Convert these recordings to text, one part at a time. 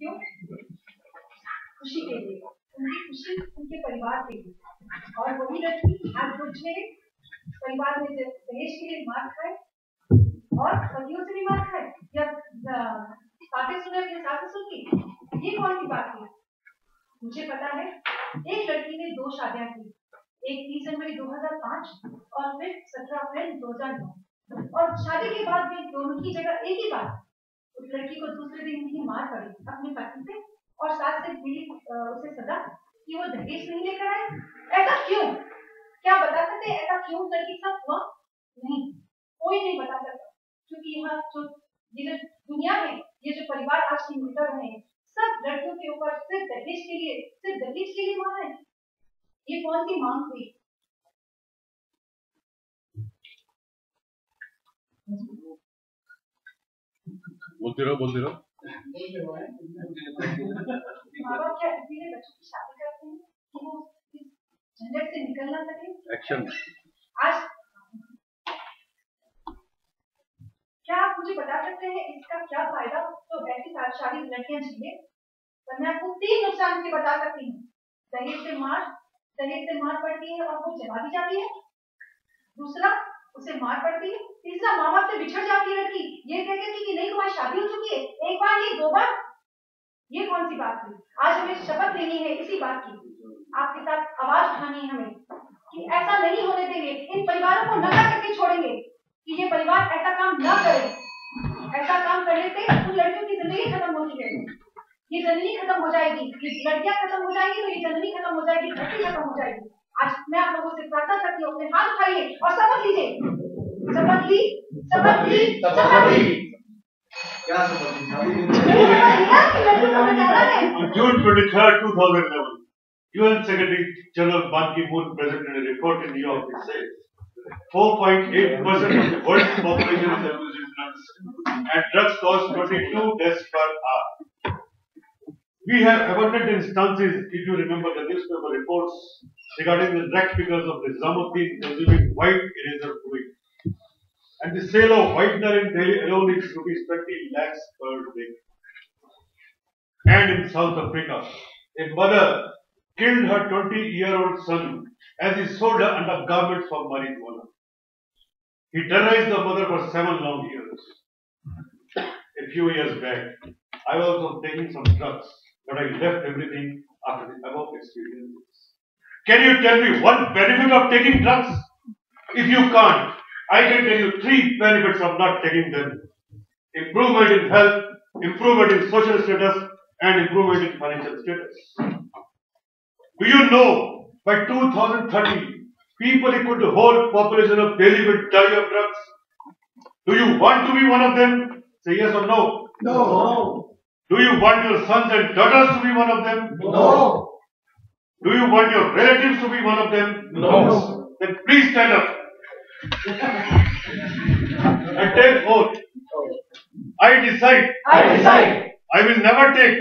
क्यों? खुशी के लिए, उनकी खुशी उनके परिवार के लिए। और वही लड़की आज मुझे परिवार में दहेज के लिए मार खाए और पतियों से भी मार खाए या बातें सुने अपने सास-ससुर की, ये कौन सी बात है? मुझे पता है एक लड़की ने 2 शादियां की, एक 30 जनवरी 2005 और फिर 17 अप्रैल 2009। और शादी के बाद भी दोनों की जगह एक ही बात, उस लड़की को दूसरे दिन की मार पड़ी अपने पति से और सास से मिली उसे सजा कि वो दहेज नहीं लेकर आए। ऐसा क्यों? क्या बता सकते हैं ऐसा क्यों लड़की के साथ हुआ? नहीं, कोई नहीं बता सकता, क्योंकि यहाँ जो ये जो दुनिया है, ये जो परिवार आज की मिलकर रहे हैं, सब लड़कियों के ऊपर सिर्फ दहेज के लिए मार है। ये कौन सी मांग हुई? बोलते रहो। माँ बाप क्या इसीलिए बच्चों की शादी करते हैं कि वो इस झंझट से निकल ना सके? एक्शन। आज क्या आप मुझे बता सकते हैं इसका क्या फायदा तो ऐसी शादी लड़कियां झेले? पर मैं आपको 3 नुकसान से बता सकती हूँ। दहेज से मार पड़ती है और वो जला दी जाती है। दूसरा, उसे मार पड़ती है। तीसरा, माँ बाप से बिछड़ जाती है लड़की, ये कहती थी कि नहीं तुम्हारी शादी हो चुकी है, 1 बार नहीं 2 बार। ये कौन सी बात हुई? आज हमें शपथ लेनी है इसी बात की, आपके साथ आवाज उठानी है हमें कि ऐसा नहीं होने देंगे, इन परिवारों को नंगा करके छोड़ेंगे कि ये परिवार ऐसा काम न करे। ऐसा काम करने से उन लड़कियों की जिंदगी खत्म होती है, ये जननी खत्म हो जाएगी, ये लड़कियां खत्म हो जाएगी तो ये जननी खत्म हो जाएगी, धरती खत्म हो जाएगी। आज मैं आप लोगों से प्रार्थना करती हूँ, अपने हाथ उठाइए और शपथ लीजिए। शपथ ली। क्या शपथ ली? On June 23rd, 2011, UN Secretary General Ban Ki-moon presented a report in New York. It says 4.8% of the world's population is abusing drugs, and drugs cause 22 deaths per hour. We have abundant instances, if you remember the newspaper reports regarding the drug figures of Nizamuddin consuming white eraser fluid. And the sale of whitener in Delhi alone is rupees 20 lakhs per day. And in South Africa, a mother killed her 20-year-old son as he sold her undergarments for marijuana. He terrorized the mother for 7 long years. A few years back, I was also taking some drugs, but I left everything after the above experiences. Can you tell me one benefit of taking drugs? If you can't, I can tell you 3 benefits of not taking them. Improvement in health, improvement in social status, and improvement in financial status. Do you know by 2030, people equal to the whole population of Delhi will die of drugs? Do you want to be one of them? Say yes or no. No. Do you want your sons and daughters to be one of them? No. Do you want your relatives to be one of them? No. Then please stand up. And take oath. I decide. I will never take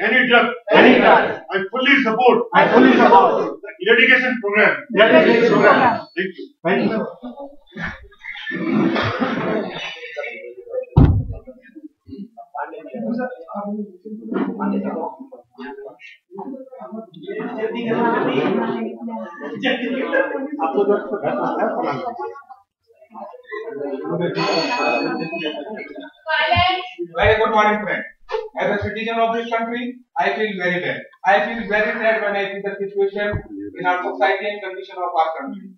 any drug. I fully support the eradication program. Thank you. Very good morning, friend. As a citizen of this country, I feel very bad. I feel very sad when I see the situation in our society and condition of our country.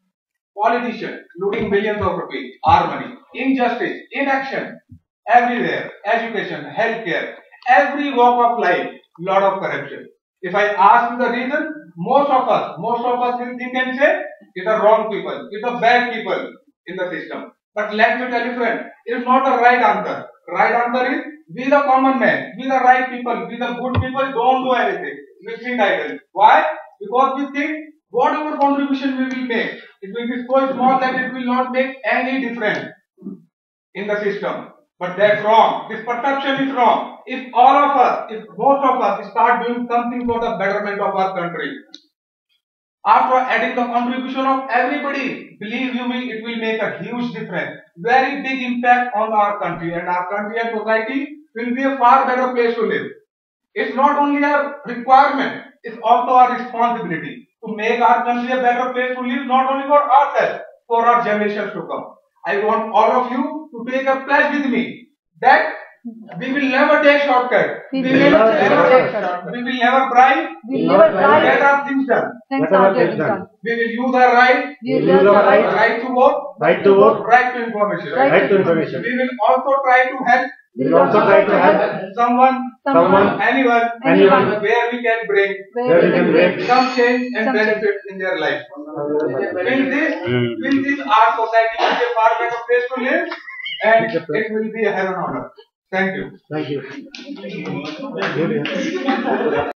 Politicians looting billions of rupees, our money, injustice, inaction, everywhere, education, healthcare, every walk of life, lot of corruption. If I ask you the reason, most of us will think and say, it's the wrong people, it's the bad people in the system. But let me tell you, friend, it's not the right answer. Right answer is, we the common man, we the right people, we the good people don't do anything. We think idle. Why? Because we think whatever contribution we will make, it will be so small that it will not make any difference in the system. But that's wrong. This perception is wrong. If all of us, if most of us start doing something for the betterment of our country, after adding the contribution of everybody, believe you me, it will make a huge difference. Very big impact on our country and society will be a far better place to live. It's not only a requirement, it's also a responsibility to make our country a better place to live, not only for ourselves, for our generations to come. I want all of you to take a pledge with me that we will never take shortcuts. We will never bribe. Get our things done. We will use our right. Right to vote. Right to information. We will also try to help someone, anyone, where we can bring some change and benefit in their life. Will this our society will be a far better place to live, and it will be a heaven on earth. Thank you.